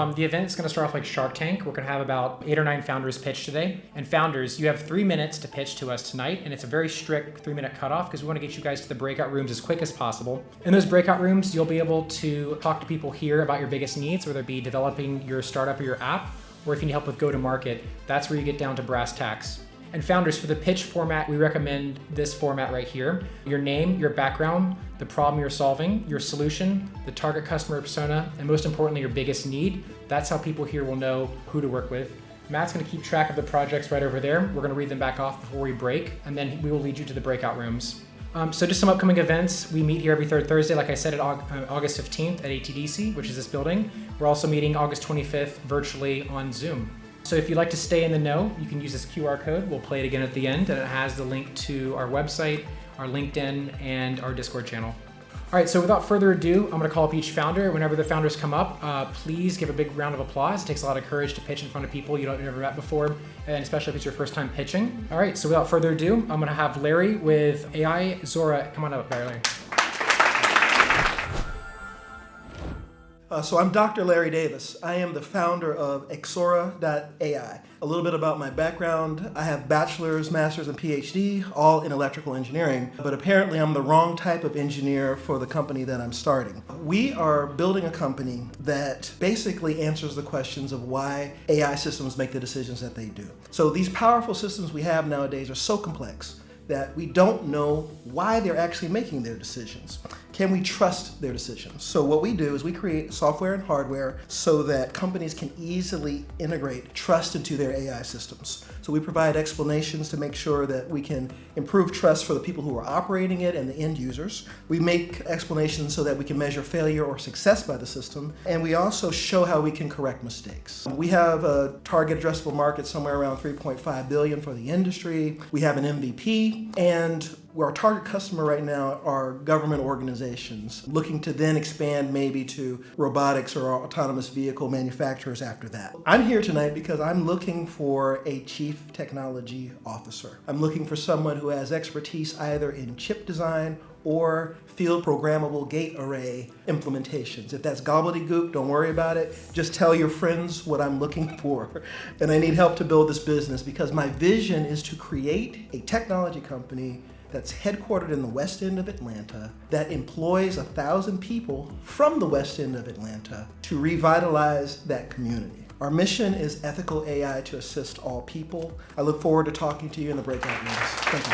the event is going to start off like Shark Tank. We're going to have about 8 or 9 founders pitch today. And founders, you have 3 minutes to pitch to us tonight. And it's a very strict 3-minute cutoff because we want to get you guys to the breakout rooms as quick as possible. In those breakout rooms, you'll be able to talk to people here about your biggest needs, whether it be developing your startup or your app, or if you need help with go-to-market. That's where you get down to brass tacks. And founders, for the pitch format, we recommend this format right here. Your name, your background, the problem you're solving, your solution, the target customer persona, and most importantly, your biggest need. That's how people here will know who to work with. Matt's gonna keep track of the projects right over there. We're gonna read them back off before we break, and then we will lead you to the breakout rooms. So just some upcoming events. We meet here every third Thursday, like I said, at August 15th at ATDC, which is this building. We're also meeting August 25th virtually on Zoom. So if you'd like to stay in the know, you can use this QR code. We'll play it again at the end, and it has the link to our website, our LinkedIn, and our Discord channel. All right, so without further ado, I'm gonna call up each founder. Whenever the founders come up, please give a big round of applause. It takes a lot of courage to pitch in front of people you've never met before, and especially if it's your first time pitching. All right, so without further ado, I'm gonna have Larry with AI Zora. Come on up, Larry. So I'm Dr. Larry Davis. I am the founder of Xora.ai. A little bit about my background. I have bachelor's, master's, and PhD, all in electrical engineering, but apparently I'm the wrong type of engineer for the company that I'm starting. We are building a company that basically answers the questions of why AI systems make the decisions that they do. So these powerful systems we have nowadays are so complex that we don't know why they're actually making their decisions. Can we trust their decisions? So what we do is we create software and hardware so that companies can easily integrate trust into their AI systems. So we provide explanations to make sure that we can improve trust for the people who are operating it and the end users. We make explanations so that we can measure failure or success by the system. And we also show how we can correct mistakes. We have a target addressable market somewhere around 3.5 billion for the industry. We have an MVP, and our target customer right now are government organizations looking to then expand maybe to robotics or autonomous vehicle manufacturers after that. I'm here tonight because I'm looking for a chief technology officer. I'm looking for someone who has expertise either in chip design or field programmable gate array implementations. If that's gobbledygook, don't worry about it. Just tell your friends what I'm looking for. And I need help to build this business because my vision is to create a technology company that's headquartered in the West End of Atlanta, that employs 1,000 people from the West End of Atlanta to revitalize that community. Our mission is ethical AI to assist all people. I look forward to talking to you in the breakout rooms. Thank you.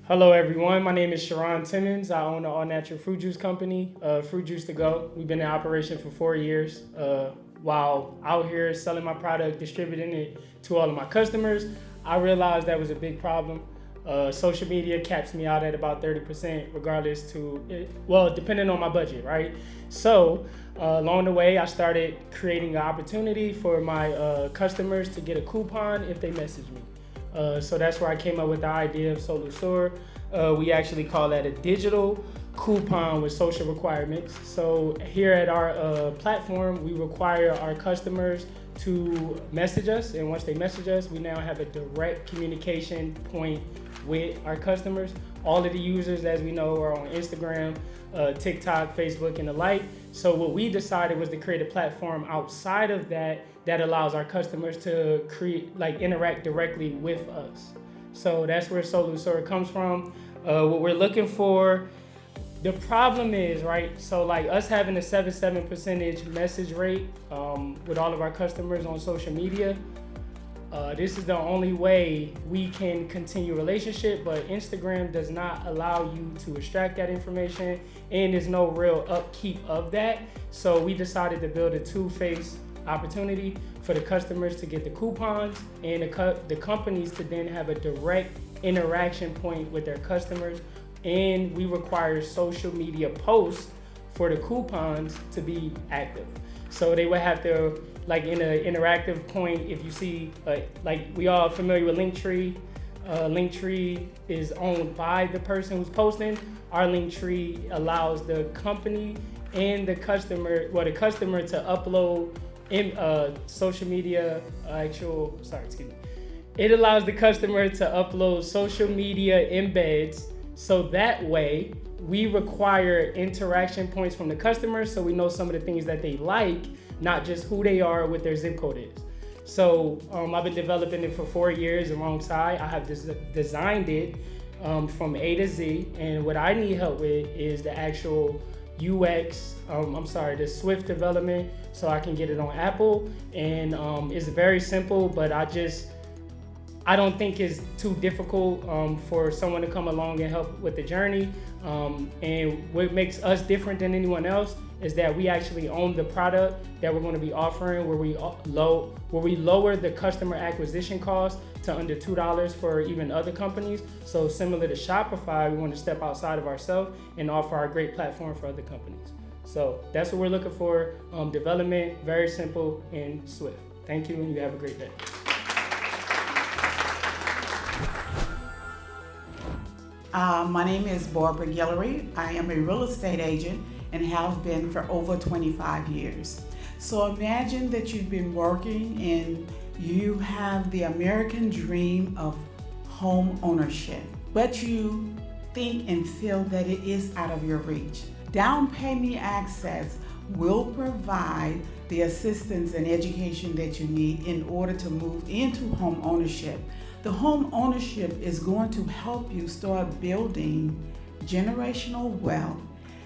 Hello everyone, my name is Sharon Timmons. I own the all natural fruit juice company, Fruit Juice To Go. We've been in operation for 4 years. While out here selling my product, distributing it to all of my customers, I realized that was a big problem. Social media caps me out at about 30%, regardless depending on my budget, right? So along the way, I started creating an opportunity for my customers to get a coupon if they message me. So that's where I came up with the idea of Solusor. We actually call that a digital coupon with social requirements. So here at our platform, we require our customers to message us, and once they message us, we now have a direct communication point with our customers. All of the users, as we know, are on Instagram, TikTok, Facebook, and the like. So what we decided was to create a platform outside of that allows our customers to interact directly with us. So that's where Solusor comes from. What we're looking for. The problem is, right, so like us having a 77% message rate with all of our customers on social media, this is the only way we can continue a relationship, but Instagram does not allow you to extract that information, and there's no real upkeep of that. So we decided to build a two-phase opportunity for the customers to get the coupons and the companies to then have a direct interaction point with their customers. And we require social media posts for the coupons to be active. So they would have to, like in an interactive point, if you see, like we all familiar with Linktree. Linktree is owned by the person who's posting. Our Linktree allows the company and the customer to upload in social media, It allows the customer to upload social media embeds. So that way, we require interaction points from the customers so we know some of the things that they like, not just who they are, what their zip code is. So I've been developing it for 4 years alongside. I have designed it from A to Z, and what I need help with is the actual UX, the Swift development, so I can get it on Apple. And it's very simple, but I don't think it's too difficult for someone to come along and help with the journey. And what makes us different than anyone else is that we actually own the product that we're going to be offering, where we lower the customer acquisition cost to under $2 for even other companies. So similar to Shopify, we want to step outside of ourselves and offer our great platform for other companies. So that's what we're looking for. Development, very simple and swift. Thank you, and you have a great day. My name is Barbara Guillory. I am a real estate agent and have been for over 25 years. So imagine that you've been working and you have the American dream of home ownership, but you think and feel that it is out of your reach. Down Payment Access will provide the assistance and education that you need in order to move into home ownership. The home ownership is going to help you start building generational wealth,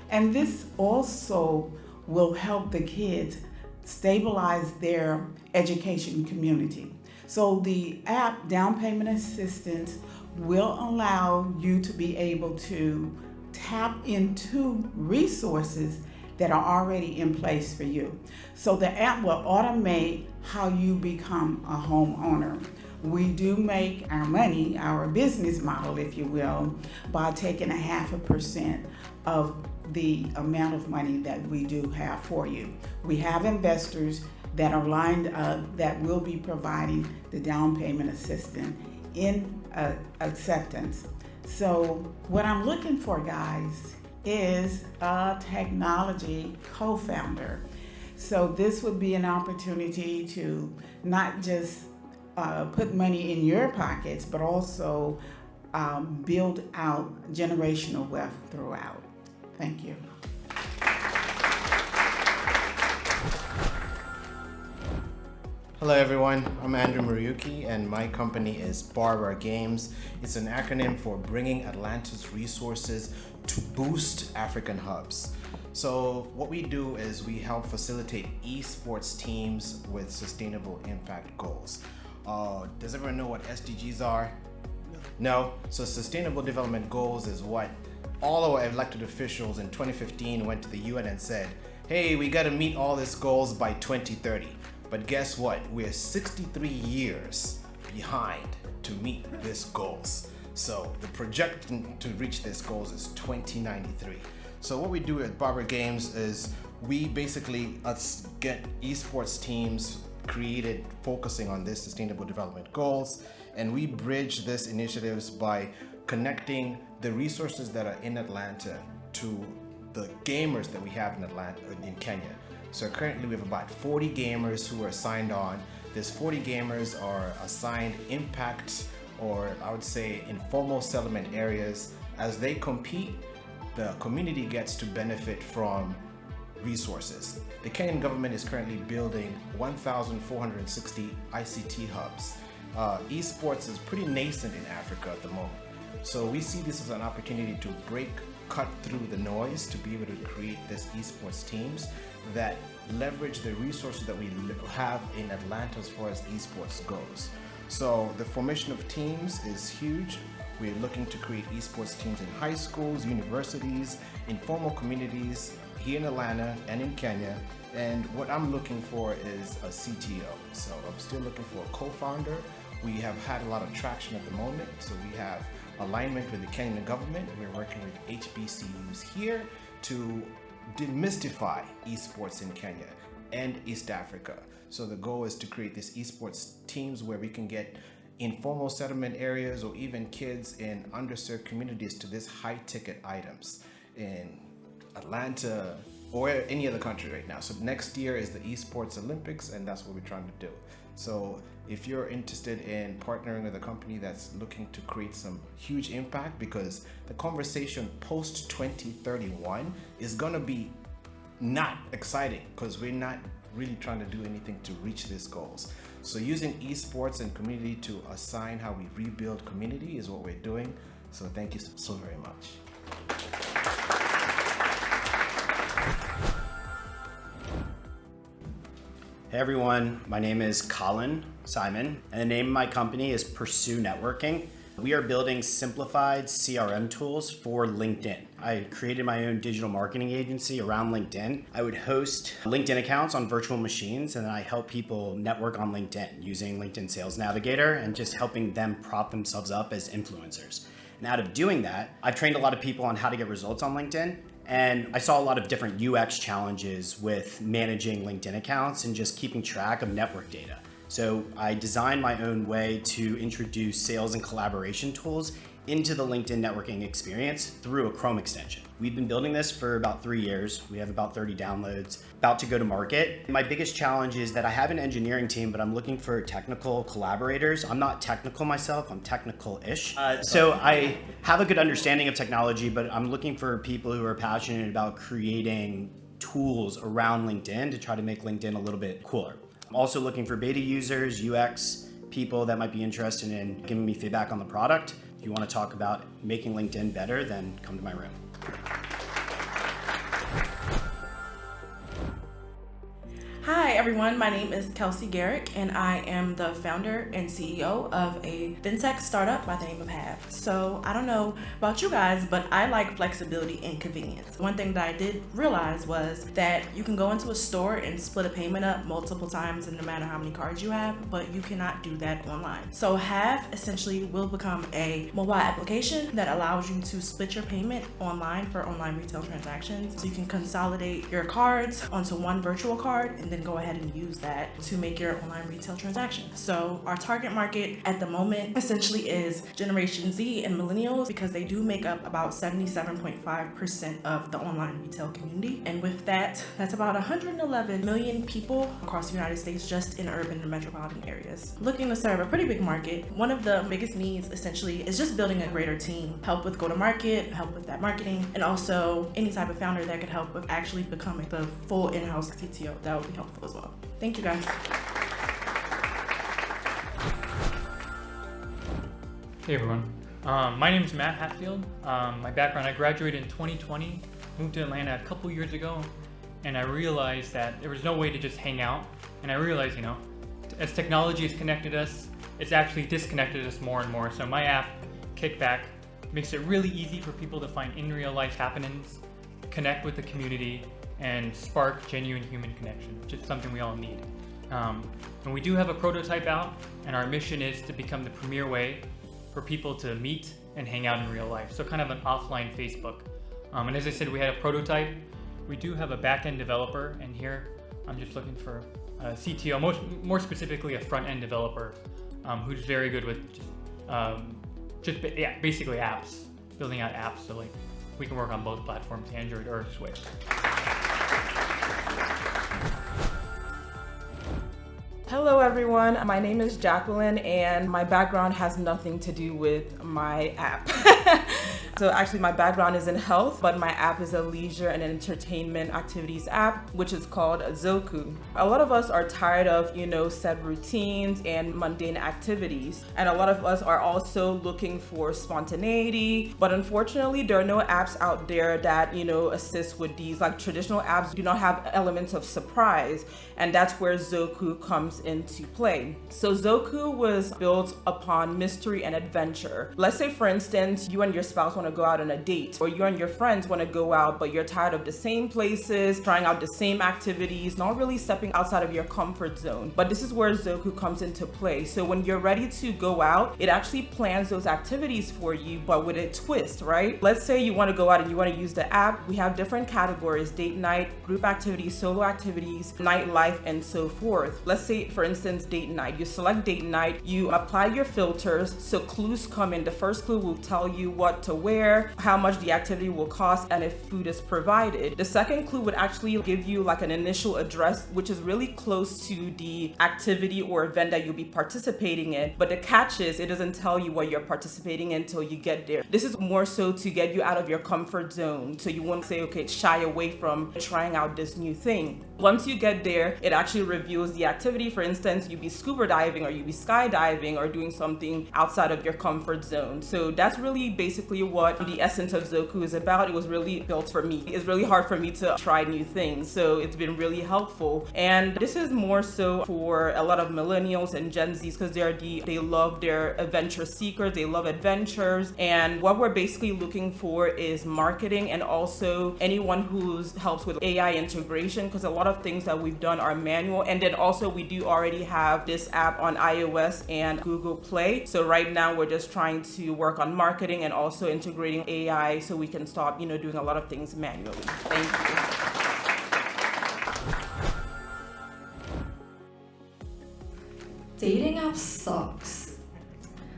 and this also will help the kids stabilize their education community. So the app Down Payment Assistance will allow you to be able to tap into resources that are already in place for you. So the app will automate how you become a homeowner. We do make our money, our business model, if you will, by taking 0.5% of the amount of money that we do have for you. We have investors that are lined up that will be providing the down payment assistance in acceptance. So what I'm looking for, guys, is a technology co-founder. So this would be an opportunity to not just put money in your pockets, but also build out generational wealth throughout. Thank you. Hello everyone, I'm Andrew Muriuki and my company is Barber Games. It's an acronym for Bringing Atlanta's Resources to Boost African Hubs. So what we do is we help facilitate esports teams with sustainable impact goals. Does everyone know what SDGs are? No? So Sustainable Development Goals is what all our elected officials in 2015 went to the UN and said, hey, we gotta meet all these goals by 2030. But guess what? We're 63 years behind to meet these goals. So the projection to reach these goals is 2093. So what we do at Barber Games is we basically get esports teams created focusing on this sustainable development goals, and we bridge these initiatives by connecting the resources that are in Atlanta to the gamers that we have in Atlanta, in Kenya. So currently we have about 40 gamers who are signed on. These 40 gamers are assigned impact, or I would say informal settlement areas. As they compete, the community gets to benefit from resources. The Kenyan government is currently building 1,460 ICT hubs. Esports is pretty nascent in Africa at the moment. So we see this as an opportunity to cut through the noise to be able to create these esports teams that leverage the resources that we have in Atlanta as far as esports goes. So the formation of teams is huge. We're looking to create esports teams in high schools, universities, informal communities here in Atlanta and in Kenya. And what I'm looking for is a CTO. So I'm still looking for a co-founder. We have had a lot of traction at the moment. So we have alignment with the Kenyan government. We're working with HBCUs here to demystify esports in Kenya and East Africa. So the goal is to create these esports teams where we can get informal settlement areas or even kids in underserved communities to these high ticket items in Atlanta or any other country right now. So next year is the Esports Olympics, and that's what we're trying to do. So if you're interested in partnering with a company that's looking to create some huge impact, because the conversation post 2031 is going to be not exciting, because we're not really trying to do anything to reach these goals. So using esports and community to assign how we rebuild community is what we're doing. So thank you so very much. Hey everyone, my name is Colin Simon, and the name of my company is Pursue Networking. We are building simplified CRM tools for LinkedIn. I created my own digital marketing agency around LinkedIn. I would host LinkedIn accounts on virtual machines, and then I help people network on LinkedIn using LinkedIn Sales Navigator and just helping them prop themselves up as influencers. And out of doing that, I've trained a lot of people on how to get results on LinkedIn. And I saw a lot of different UX challenges with managing LinkedIn accounts and just keeping track of network data. So I designed my own way to introduce sales and collaboration tools into the LinkedIn networking experience through a Chrome extension. We've been building this for about 3 years. We have about 30 downloads, about to go to market. My biggest challenge is that I have an engineering team, but I'm looking for technical collaborators. I'm not technical myself, I'm technical-ish. So I have a good understanding of technology, but I'm looking for people who are passionate about creating tools around LinkedIn to try to make LinkedIn a little bit cooler. I'm also looking for beta users, UX people that might be interested in giving me feedback on the product. If you want to talk about making LinkedIn better, then come to my room. Hi everyone, my name is Kelsey Garrick and I am the founder and CEO of a fintech startup by the name of Have. So I don't know about you guys, but I like flexibility and convenience. One thing that I did realize was that you can go into a store and split a payment up multiple times and no matter how many cards you have, but you cannot do that online. So Have essentially will become a mobile application that allows you to split your payment online for online retail transactions. So you can consolidate your cards onto one virtual card and then go ahead and use that to make your online retail transaction. So our target market at the moment essentially is Generation Z and millennials, because they do make up about 77.5% of the online retail community. And with that, that's about 111 million people across the United States just in urban and metropolitan areas. Looking to serve a pretty big market, one of the biggest needs essentially is just building a greater team, help with go-to-market, help with that marketing, and also any type of founder that could help with actually becoming the full in-house CTO. That would be helpful as well. Thank you guys. Hey everyone, my name is Matt Hatfield. My background, I graduated in 2020, moved to Atlanta a couple years ago, and I realized that there was no way to just hang out. And I realized, as technology has connected us, it's actually disconnected us more and more. So my app, Kickback, makes it really easy for people to find in real life happenings, connect with the community, and spark genuine human connection, which is something we all need. And we do have a prototype out, and our mission is to become the premier way for people to meet and hang out in real life. So kind of an offline Facebook. And as I said, we had a prototype. We do have a back-end developer, and here I'm just looking for a CTO, more specifically a front-end developer who's very good with basically apps, building out apps so like we can work on both platforms, Android or Switch. Hello everyone, my name is Jacqueline and my background has nothing to do with my app. So actually my background is in health, but my app is a leisure and entertainment activities app, which is called Zoku. A lot of us are tired of, set routines and mundane activities. And a lot of us are also looking for spontaneity, but unfortunately there are no apps out there that, assist with these. Like traditional apps do not have elements of surprise, and that's where Zoku comes into play. So Zoku was built upon mystery and adventure. Let's say for instance, you and your spouse want to go out on a date, or you and your friends want to go out, but you're tired of the same places, trying out the same activities, not really stepping outside of your comfort zone. But this is where Zoku comes into play. So when you're ready to go out, it actually plans those activities for you, but with a twist, right? Let's say you want to go out and you want to use the app. We have different categories: date night, group activities, solo activities, nightlife, and so forth. Let's say for instance, date night. You select date night, you apply your filters, so clues come in. The first clue will tell you what to wear. where, how much the activity will cost, and if food is provided. The second clue would actually give you like an initial address, which is really close to the activity or event that you'll be participating in. But the catch is it doesn't tell you what you're participating in until you get there. This is more so to get you out of your comfort zone. So you won't say, okay, shy away from trying out this new thing. Once you get there, it actually reveals the activity. For instance, you'd be scuba diving or you'd be skydiving or doing something outside of your comfort zone. So that's really basically what the essence of Zoku is about. It was really built for me. It's really hard for me to try new things. So it's been really helpful. And this is more so for a lot of millennials and Gen Zs because they love their adventure seekers. They love adventures. And what we're basically looking for is marketing and also anyone who helps with AI integration, because a lot of things that we've done are manual. And then also we do already have this app on iOS and Google Play. So right now we're just trying to work on marketing and also integrating AI so we can stop, doing a lot of things manually. Thank you. Dating app sucks.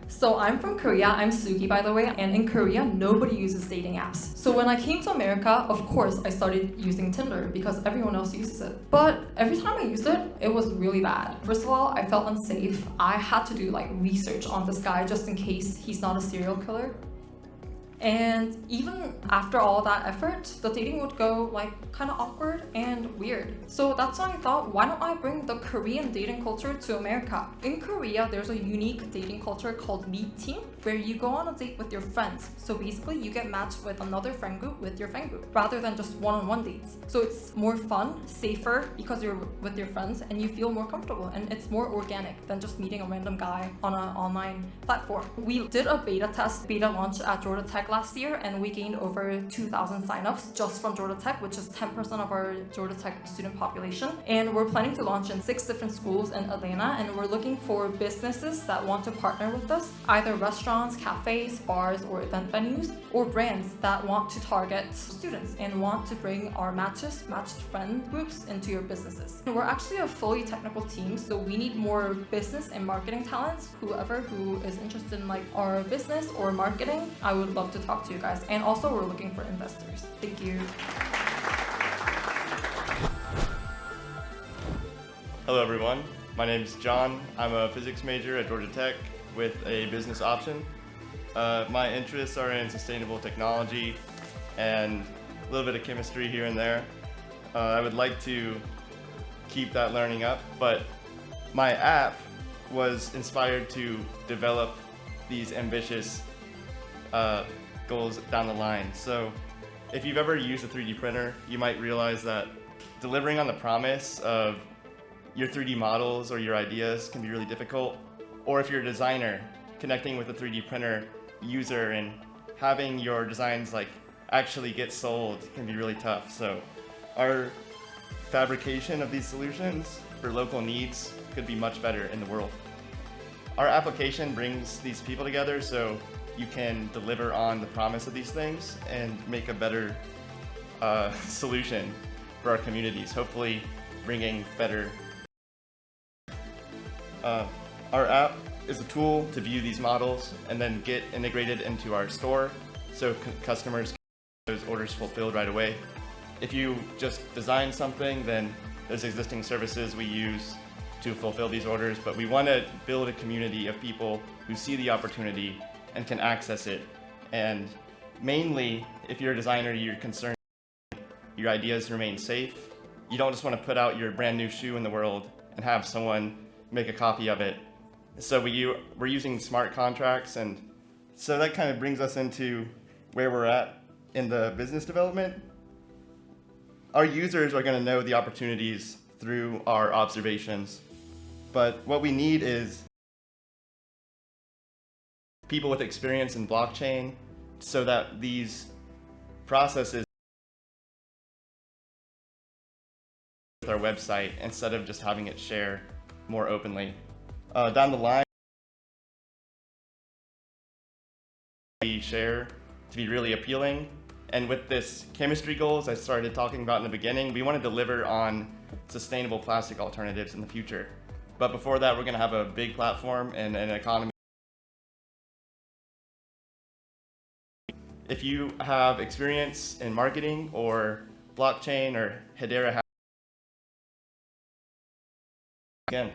So I'm from Korea, I'm Sugi by the way, and in Korea, nobody uses dating apps. So when I came to America, of course, I started using Tinder because everyone else uses it. But every time I used it, it was really bad. First of all, I felt unsafe. I had to do research on this guy just in case he's not a serial killer. And even after all that effort, the dating would go kind of awkward and weird. So that's why I thought, why don't I bring the Korean dating culture to America? In Korea, there's a unique dating culture called meeting, where you go on a date with your friends. So basically, you get matched with another friend group with your friend group, rather than just one-on-one dates. So it's more fun, safer, because you're with your friends and you feel more comfortable, and it's more organic than just meeting a random guy on an online platform. We did a beta launch at Georgia Tech last year, and we gained over 2,000 signups just from Georgia Tech, which is 10% of our Georgia Tech student population. And we're planning to launch in 6 different schools in Atlanta, and we're looking for businesses that want to partner with us, either restaurants, cafes, bars, or event venues, or brands that want to target students and want to bring our matched friend groups into your businesses. And we're actually a fully technical team, so we need more business and marketing talents. Whoever who is interested in our business or marketing, I would love to talk to you guys. And also we're looking for investors. Thank you. Hello everyone, my name is John. I'm a physics major at Georgia Tech with a business option. My interests are in sustainable technology and a little bit of chemistry here and there. I would like to keep that learning up, but my app was inspired to develop these ambitious goals down the line. So if you've ever used a 3D printer, you might realize that delivering on the promise of your 3D models or your ideas can be really difficult. Or if you're a designer, connecting with a 3D printer user and having your designs actually get sold can be really tough. So our fabrication of these solutions for local needs could be much better in the world. Our application brings these people together so you can deliver on the promise of these things and make a better solution for our communities, hopefully bringing better. Our app is a tool to view these models and then get integrated into our store so customers can get those orders fulfilled right away. If you just design something, then there's existing services we use to fulfill these orders, but we want to build a community of people who see the opportunity and can access it. And mainly, if you're a designer, you're concerned your ideas remain safe. You don't just want to put out your brand new shoe in the world and have someone make a copy of it. So we're using smart contracts, and so that kind of brings us into where we're at in the business development. Our users are going to know the opportunities through our observations, but what we need is people with experience in blockchain so that these processes with our website instead of just having it share more openly. Down the line, we share to be really appealing. And with this chemistry goals I started talking about in the beginning, we want to deliver on sustainable plastic alternatives in the future. But before that, we're going to have a big platform and an economy. If you have experience in marketing or blockchain or Hedera, again.